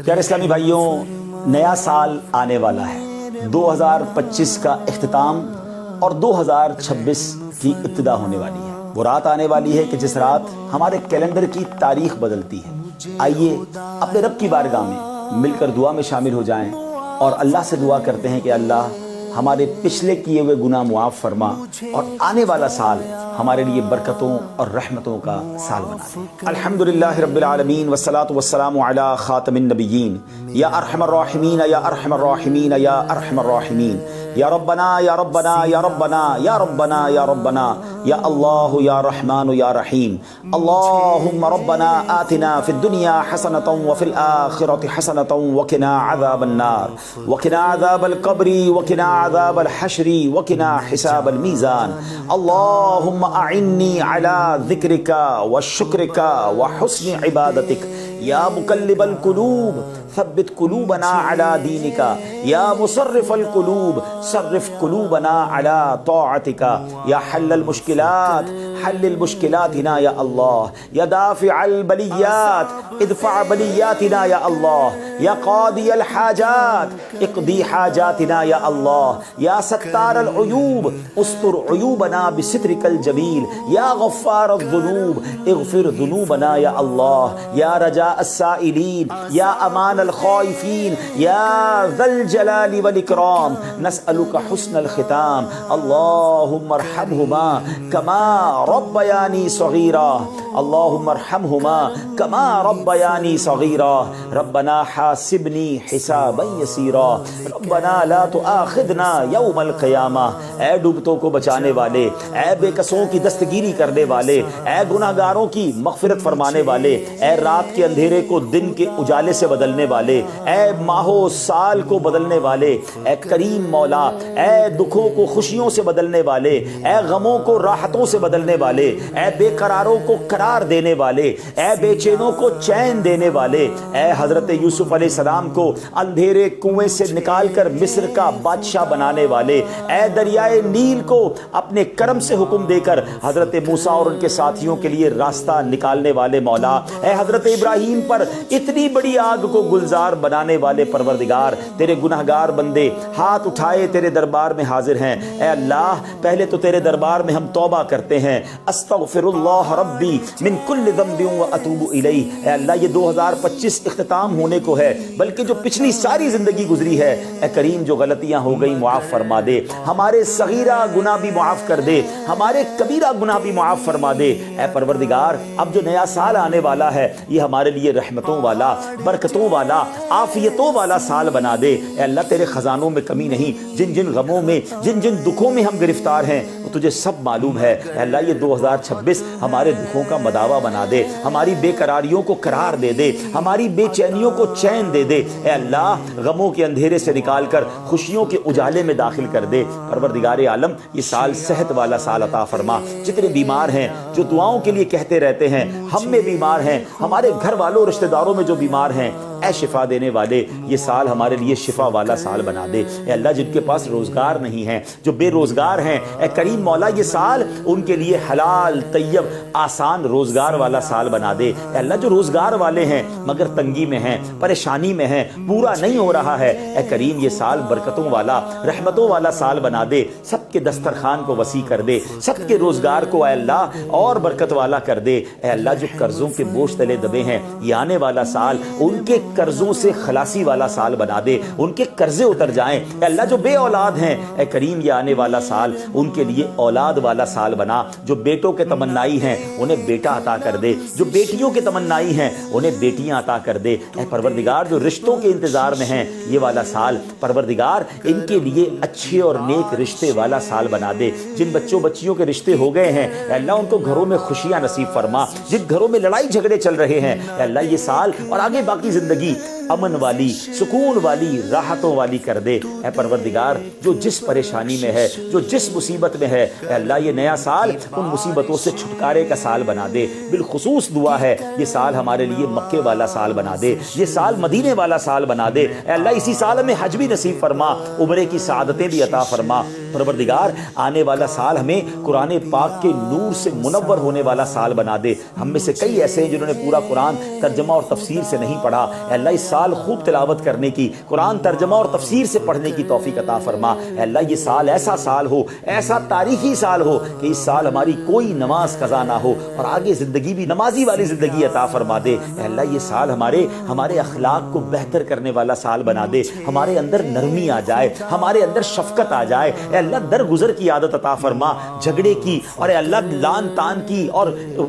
پیارے اسلامی بھائیوں، نیا سال آنے والا ہے، 2025 کا اختتام اور 2026 کی ابتدا ہونے والی ہے۔ وہ رات آنے والی ہے کہ جس رات ہمارے کیلنڈر کی تاریخ بدلتی ہے۔ آئیے اپنے رب کی بارگاہ میں مل کر دعا میں شامل ہو جائیں اور اللہ سے دعا کرتے ہیں کہ اللہ ہمارے پچھلے کیے ہوئے گناہ معاف فرما اور آنے والا سال ہمارے لیے برکتوں اور رحمتوں کا سال بنا دے۔ الحمدللہ رب العالمین والصلاة والسلام علی خاتم النبیین یا ارحم الراحمین یا ارحم الراحمین یا ارحم الراحمین یا ربنا یا ربنا یا ربنا یا ربنا یا ربنا یا اللہ یا رحمان یا رحیم۔ اللہم ربنا آتنا فی الدنیا حسنة وفی الآخرة حسنة وقنا عذاب النار وقنا عذاب القبر وقنا عذاب الحشر وقنا حساب الميزان۔ اللهم أعني على ذكرك وشكرك وحسن عبادتك يا مقلب القلوب ثبت قلوبنا على دينك يا مصرف القلوب صرف قلوبنا على طاعتك يا حل المشكلات حل المشكلاتنا يا الله يا دافع البليات ادفع بلياتنا يا الله يا قاضي الحاجات اقضي حاجاتنا يا الله يا ستار العيوب استر عيوبنا بسترك الجميل يا غفار الذنوب اغفر ذنوبنا يا الله يا رجاء السائلين يا امان الخائفين يا ذا الجلال والإكرام نسألك حسن الختام۔ اللهم ارحمهما كما ربياني صغيرا اللهم ارحمهما كما ربياني صغيرا ربنا حاسبني حسابا يسيرا ربنا لا تؤاخذنا يوم القيامة۔ اے ڈوبتوں کو بچانے والے، اے بے کسوں کی دستگیری کرنے والے، اے گناہگاروں کی مغفرت فرمانے والے، اے رات کے اندھیرے کو دن کے اجالے سے بدلنے والے، اے ماہ و سال کو بدلنے والے، اے کریم مولا، اے دکھوں کو خوشیوں سے بدلنے والے، اے غموں کو راحتوں سے بدلنے والے، اے بے قراروں کو قرار دینے والے، اے بے چینوں کو چین دینے والے، اے حضرت یوسف علیہ السلام کو اندھیرے کنویں سے نکال کر مصر کا بادشاہ بنانے والے، اے دریائے نیل کو اپنے کرم سے حکم دے کر حضرت موسیٰ اور ان کے ساتھیوں کے لیے راستہ نکالنے والے مولا، اے حضرت ابراہیم پر اتنی بڑی آگ کو گلزار بنانے والے پروردگار، تیرے گناہگار بندے ہاتھ اٹھائے تیرے دربار میں حاضر ہیں۔ اے اللہ پہلے تو تیرے دربار میں ہم توبہ کرتے ہیں، استغفر اللہ ربی من کل ذنب واتوب الیہ۔ اے اللہ یہ 2025 اختتام ہونے کو ہے، بلکہ جو پچھلی ساری زندگی گزری ہے اے کریم جو غلطیاں ہو گئی معاف فرما دے، ہمارے صغیرہ گناہ بھی معاف کر دے، ہمارے کبیرہ گناہ بھی معاف فرما دے۔ اے پروردگار اب جو نیا سال آنے والا ہے یہ ہمارے لیے رحمتوں والا، برکتوں والا، عافیتوں والا سال بنا دے۔ اے اللہ تیرے خزانوں میں کمی نہیں، جن جن غموں میں جن جن دکھوں میں ہم گرفتار ہیں وہ تجھے سب معلوم ہے۔ اے اللہ یہ 2026 ہمارے دکھوں کا مداوا بنا دے، ہماری بے قراریوں کو قرار دے دے، ہماری بے چینیوں کو چین دے دے۔ اے اللہ غموں کے اندھیرے سے نکال کر خوشیوں کے اجالے میں داخل کر دے۔ پروردگار عالم یہ سال صحت والا سال عطا فرما۔ جتنے بیمار ہیں جو دعاؤں کے لیے کہتے رہتے ہیں، ہم میں بیمار ہیں، ہمارے گھر والوں رشتہ داروں میں جو بیمار ہیں، اے شفا دینے والے یہ سال ہمارے لیے شفا والا سال بنا دے۔ اے اللہ جن کے پاس روزگار نہیں ہے، جو بے روزگار ہیں، اے کریم مولا یہ سال ان کے لیے حلال طیب آسان روزگار والا سال بنا دے۔ اے اللہ جو روزگار والے ہیں مگر تنگی میں ہیں، پریشانی میں ہیں، پورا نہیں ہو رہا ہے، اے کریم یہ سال برکتوں والا رحمتوں والا سال بنا دے، سب کے دسترخوان کو وسیع کر دے، سب کے روزگار کو اے اللہ اور برکت والا کر دے۔ اے اللہ جو قرضوں کے بوجھ تلے دبے ہیں یہ آنے والا سال ان کے قرضوں سے خلاصی والا سال بنا دے، ان کے قرضے اتر جائیں۔ اے اللہ جو بے اولاد ہیں اے کریم یہ آنے والا سال ان کے لیے اولاد والا سال بنا، جو بیٹوں کے تمنائی ہیں انہیں بیٹا عطا کر دے، جو بیٹیوں کے تمنائی ہیں انہیں بیٹیاں عطا کر دے۔ اے پروردگار جو رشتوں کے انتظار میں ہیں یہ والا سال پروردگار ان کے لیے اچھے اور نیک رشتے والا سال بنا دے۔ جن بچوں بچیوں کے رشتے ہو گئے ہیں اے اللہ ان کو گھروں میں خوشیاں نصیب فرما، جن گھروں میں لڑائی جھگڑے چل رہے ہیں اے اللہ یہ سال اور آگے باقی زندگی امن والی، سکون والی، راحتوں والی کر دے۔ اے پروردگار جو جس پریشانی میں ہے، جو جس مصیبت میں ہے اے اللہ یہ نیا سال ان مصیبتوں سے چھٹکارے کا سال بنا دے۔ بالخصوص دعا ہے یہ سال ہمارے لیے مکے والا سال بنا دے، یہ سال مدینے والا سال بنا دے۔ اے اللہ اسی سال میں حج بھی نصیب فرما، عمرے کی سعادتیں بھی عطا فرما۔ پروردگار آنے والا سال ہمیں قرآن پاک کے نور سے منور ہونے والا سال بنا دے۔ ہم میں سے کئی ایسے ہیں جنہوں نے پورا قرآن ترجمہ اور تفسیر سے نہیں پڑھا، اے اللہ اس سال سال خوب تلاوت کرنے کی، قرآن ترجمہ اور تفسیر سے پڑھنے کی توفیق عطا فرما۔ اے اللہ یہ سال ایسا سال ہو، ایسا تاریخی سال ہو کہ اس سال ہماری کوئی نماز قضا نہ ہو اور آگے زندگی بھی نمازی والی زندگی عطا فرما دے۔ اے اللہ یہ سال ہمارے اخلاق کو بہتر کرنے والا سال بنا دے، ہمارے اندر نرمی آ جائے، ہمارے اندر شفقت آ جائے۔ اے اللہ درگزر کی عادت عطا فرما، جھگڑے کی اور اے اللہ لان تان کی اور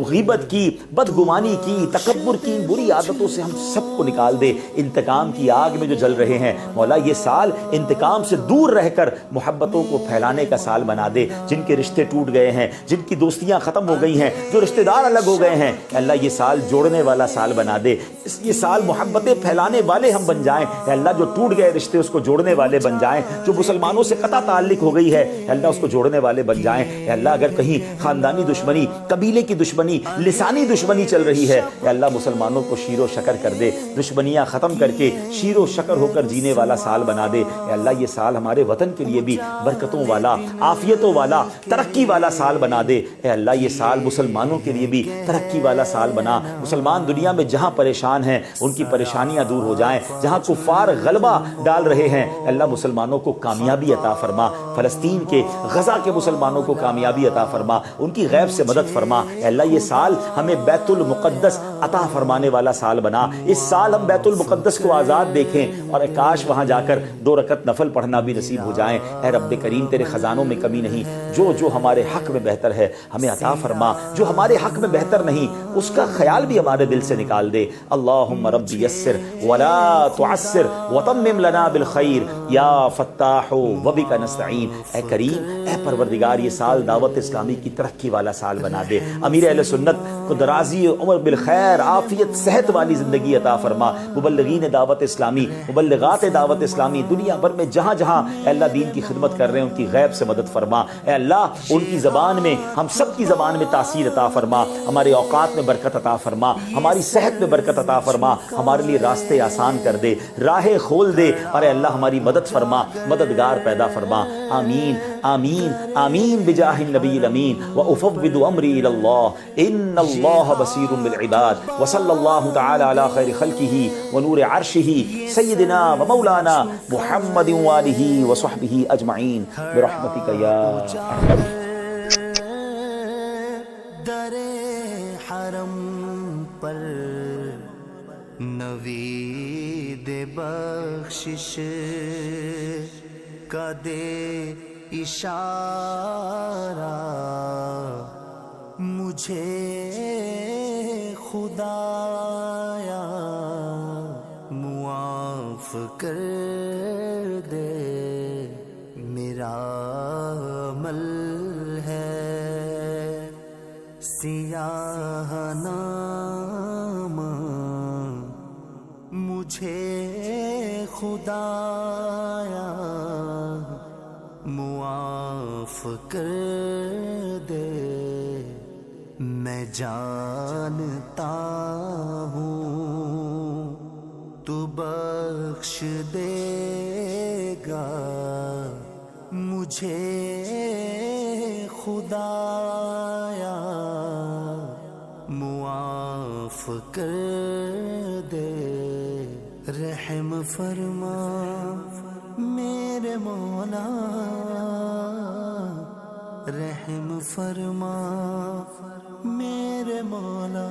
غیبت کی، بدگمانی کی، تکبر کی بری عادتوں سے ہم سب کو نکال دے۔ انتقام کی آگ میں جو جل رہے ہیں مولا یہ سال انتقام سے دور رہ کر محبتوں کو پھیلانے کا سال بنا دے۔ جن کے رشتے ٹوٹ گئے ہیں، جن کی دوستیاں ختم ہو گئی ہیں، جو رشتہ دار الگ ہو گئے ہیں، اے اللہ یہ سال جوڑنے والا سال بنا دے۔ یہ سال محبتیں پھیلانے والے ہم بن جائیں۔ اے اللہ جو ٹوٹ گئے رشتے اس کو جوڑنے والے بن جائیں، جو مسلمانوں سے قطع تعلق ہو گئی ہے اے اللہ اس کو جوڑنے والے بن جائیں۔ اے اللہ اگر کہیں خاندانی دشمنی، قبیلے کی دشمنی، لسانی دشمنی چل رہی ہے اے اللہ مسلمانوں کو شیر و شکر کر دے، دشمنیاں ختم کر کے شیر و شکر ہو کر جینے والا سال بنا دے۔ اے اللہ یہ سال ہمارے وطن کے لیے بھی برکتوں والا، عافیتوں والا، ترقی والا سال بنا دے۔ اے اللہ یہ سال مسلمانوں کے لیے بھی ترقی والا سال بنا۔ مسلمان دنیا میں جہاں پریشان ہیں ان کی پریشانیاں دور ہو جائیں، جہاں کفار غلبہ ڈال رہے ہیں اللہ مسلمانوں کو کامیابی عطا فرما۔ فلسطین کے، غزہ کے مسلمانوں کو کامیابی عطا فرما، ان کی غیب سے مدد فرما۔ اے اللہ یہ سال ہمیں بیت المقدس عطا فرمانے والا سال بنا۔ اس سال ہم بیت المقدس کو آزاد دیکھیں اور کاش وہاں جا کر 2 رکعت نفل پڑھنا بھی نصیب ہو جائیں۔ اے رب کریم تیرے خزانوں میں کمی نہیں، جو ہمارے حق میں بہتر ہے ہمیں عطا فرما، جو ہمارے حق میں بہتر نہیں اس کا خیال بھی ہمارے دل سے نکال دے۔ اللہم رب یسر ولا تعسر وتمم لنا بالخیر یا فتاح وبک نستعین۔ اے کریم، اے پروردگار یہ سال دعوت اسلامی کی ترقی والا سال بنا دے۔ امیر اہل سنت کو درازی عمر بالخیر، عافیت، صحت والی زندگی عطا فرما۔ مبلغین دعوت اسلامی، مبلغات دعوت اسلامی دنیا بھر میں جہاں جہاں اے اللہ دین کی خدمت کر رہے ہیں ان کی غیب سے مدد فرما۔ اے اللہ ان کی زبان میں، ہم سب کی زبان میں تاثیر عطا فرما، ہمارے اوقات میں برکت عطا فرما، ہماری صحت میں برکت عطا فرما، ہمارے لیے راستے آسان کر دے، راہیں کھول دے اور اے اللہ ہماری مدد فرما، مددگار پیدا فرما۔ آمین آمین آمین بجاہ النبی الامین وافوض امری الی اللہ ان اللہ بصیر بالعباد وصلی اللہ تعالی علی خیر خلقہ ونور عرشہ سیدنا ومولانا محمد وآلہ وصحبہ اجمعین برحمتک یا ارحم۔ در حرم پر نوید بخشش کا دے اشارہ، مجھے خدایا معاف کر دے، میرا عمل ہے سیاہ نامہ، مجھے خدایا معاف کر دے۔ میں جانتا ہوں تو بخش دے گا، مجھے خدایا معاف کر دے۔ رحم فرما میرے مولا، رحم فرما میرے مولا۔